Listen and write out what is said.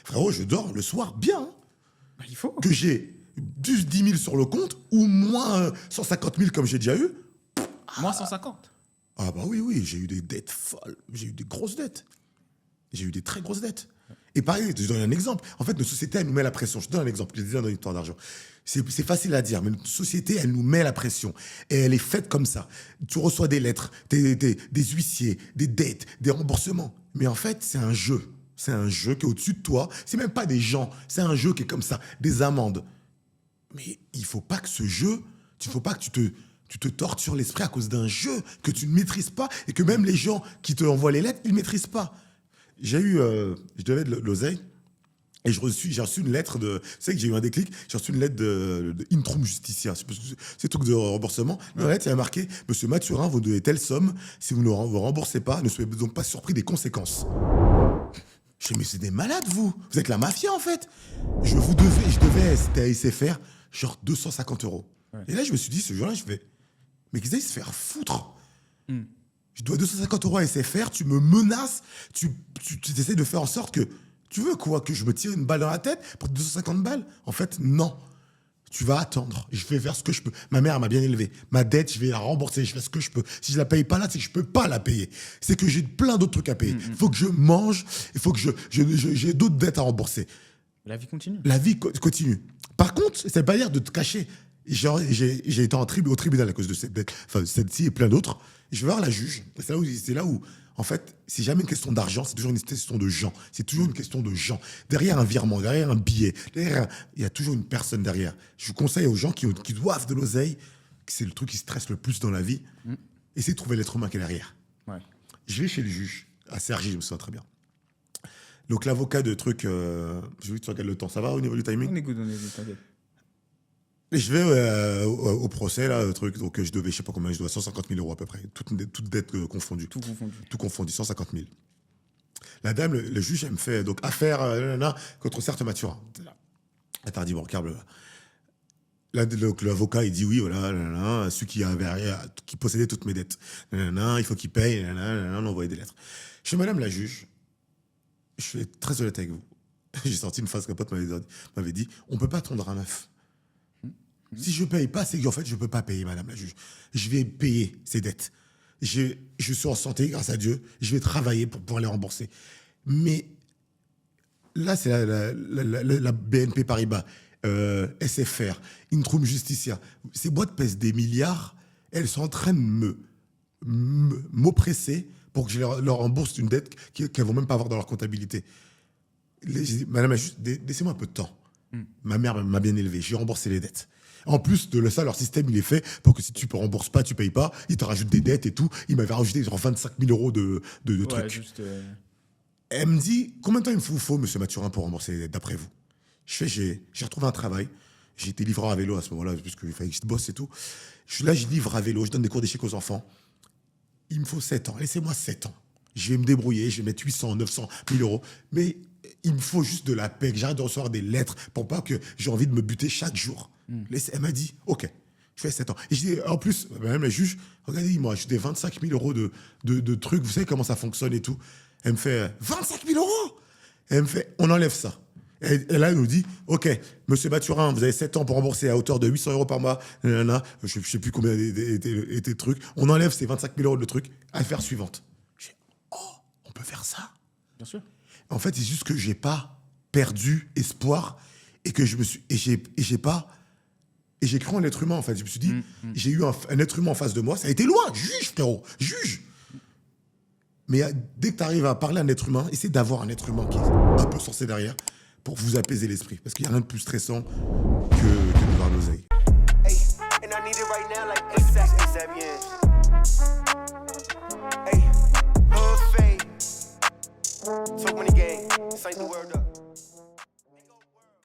Frérot, je dors le soir bien. Hein. Bah, il faut. Que j'ai 10 000 sur le compte ou moins 150 000 comme j'ai déjà eu. Moins 150. Ah bah oui, j'ai eu des dettes folles. J'ai eu des grosses dettes. J'ai eu des très grosses dettes. Et pareil, je te donne un exemple. En fait, notre société, elle nous met la pression. Je te donne un exemple. Je disais dans une histoire d'argent. C'est facile à dire, mais notre société, elle nous met la pression. Et elle est faite comme ça. Tu reçois des lettres, des huissiers, des dettes, des remboursements. Mais en fait, c'est un jeu. C'est un jeu qui est au-dessus de toi. C'est même pas des gens. C'est un jeu qui est comme ça. Des amendes. Mais il faut pas que ce jeu, il faut pas que tu te tortures l'esprit à cause d'un jeu que tu ne maîtrises pas et que même les gens qui te envoient les lettres, ils ne maîtrisent pas. J'ai eu, je devais de l'oseille et j'ai reçu une lettre de, tu sais que j'ai eu un déclic, j'ai reçu une lettre de Intrum Justitia, c'est truc de remboursement. Dans la lettre, il y a marqué « Monsieur Mathurin, vous devez telle somme, si vous ne vous remboursez pas, ne soyez donc pas surpris des conséquences. » Je dis « Mais c'est des malades, vous êtes la mafia, en fait. Je devais, c'était à SFR, genre 250 €. Ouais. Et là, je me suis dit, ce jour-là, je fais « Mais qu'ils aillent se faire foutre. Je dois 250 € à SFR, tu me menaces, tu essaies de faire en sorte que... Tu veux quoi? Que je me tire une balle dans la tête pour 250 balles? En fait, non. Tu vas attendre. Je vais faire ce que je peux. Ma mère m'a bien élevé. Ma dette, je vais la rembourser. Je fais ce que je peux. Si je la paye pas là, c'est que je peux pas la payer. C'est que j'ai plein d'autres trucs à payer. Il faut que je mange. Il faut que j'ai d'autres dettes à rembourser. La vie continue. La vie continue. Par contre, ça veut pas dire de te cacher. J'ai été au tribunal à cause de cette dette. Enfin, celle-ci et plein d'autres. Je vais voir la juge. C'est là où, en fait, c'est jamais une question d'argent, c'est toujours une question de gens. C'est toujours une question de gens. Derrière un virement, derrière un billet, il y a toujours une personne derrière. Je vous conseille aux gens qui doivent de l'oseille, que c'est le truc qui stresse le plus dans la vie, essayez de trouver l'être humain qui est derrière. Ouais. Je vais chez le juge, à Cergy, je me souviens très bien. Donc l'avocat de truc, je veux que tu regardes le temps, ça va au niveau du timing? On écoute, t'inquiète. Et je vais au procès, là, le truc. Donc, je devais, je sais pas combien, je dois 150 000 € à peu près. Toute dette confondue. Tout confondu, 150 000. La dame, le juge, elle me fait donc affaire contre Certes Mathurin. Elle t'a dit, bon, câble. L'avocat, il dit oui, voilà, celui qui possédait toutes mes dettes. Il faut qu'il paye, on envoyait des lettres. Je suis madame la juge, je suis très honnête avec vous. J'ai sorti une phrase qu'un pote m'avait dit, on peut pas tondre un œuf. Si je ne paye pas, c'est qu'en fait, je ne peux pas payer, madame la juge. Je vais payer ces dettes. Je suis en santé, grâce à Dieu. Je vais travailler pour pouvoir les rembourser. Mais là, c'est la BNP Paribas, SFR, Intrum Justitia. Ces boîtes pèsent des milliards. Elles sont en train de m'oppresser pour que je leur rembourse une dette qu'elles ne vont même pas avoir dans leur comptabilité. Madame la juge, laissez-moi un peu de temps. Ma mère m'a bien élevé. J'ai remboursé les dettes. En plus de ça, leur système, il est fait pour que si tu ne rembourses pas, tu ne payes pas, ils te rajoutent des dettes et tout. Il m'avait rajouté genre 25 000 € de trucs. Juste, Elle me dit, combien de temps il me faut, monsieur Mathurin, pour rembourser les dettes, d'après vous? J'ai retrouvé un travail. J'ai été livreur à vélo à ce moment-là, puisqu'il fallait que je bosse et tout. Je suis là, je livre à vélo, je donne des cours d'échecs aux enfants. Il me faut 7 ans. Laissez-moi 7 ans. Je vais me débrouiller, je vais mettre 800, 900, 1000 €. Mais il me faut juste de la paix, que j'arrête de recevoir des lettres pour pas que j'ai envie de me buter chaque jour. Elle m'a dit, OK, je fais 7 ans. Et je dis, en plus, même la juge, regardez, il m'a acheté 25 000 € de trucs, vous savez comment ça fonctionne et tout. Elle me fait, 25 000 €? Elle me fait, on enlève ça. Et là, elle nous dit, OK, monsieur Mathurin, vous avez 7 ans pour rembourser à hauteur de 800 € par mois. Je ne sais plus combien étaient les trucs. On enlève ces 25 000 € de trucs. Affaire suivante. Je dis, oh, on peut faire ça? Bien sûr. En fait, c'est juste que j'ai pas perdu espoir et que j'ai cru en l'être humain, en fait. Je me suis dit, j'ai eu un être humain en face de moi. Ça a été loin. Juge, frérot. Juge. Mais dès que tu arrives à parler à un être humain, essaie d'avoir un être humain qui est un peu censé derrière pour vous apaiser l'esprit. Parce qu'il n'y a rien de plus stressant que de voir l'oseille. Hey, and I need it right now, like ASAP, Hey, so many gang, this ain't the word up.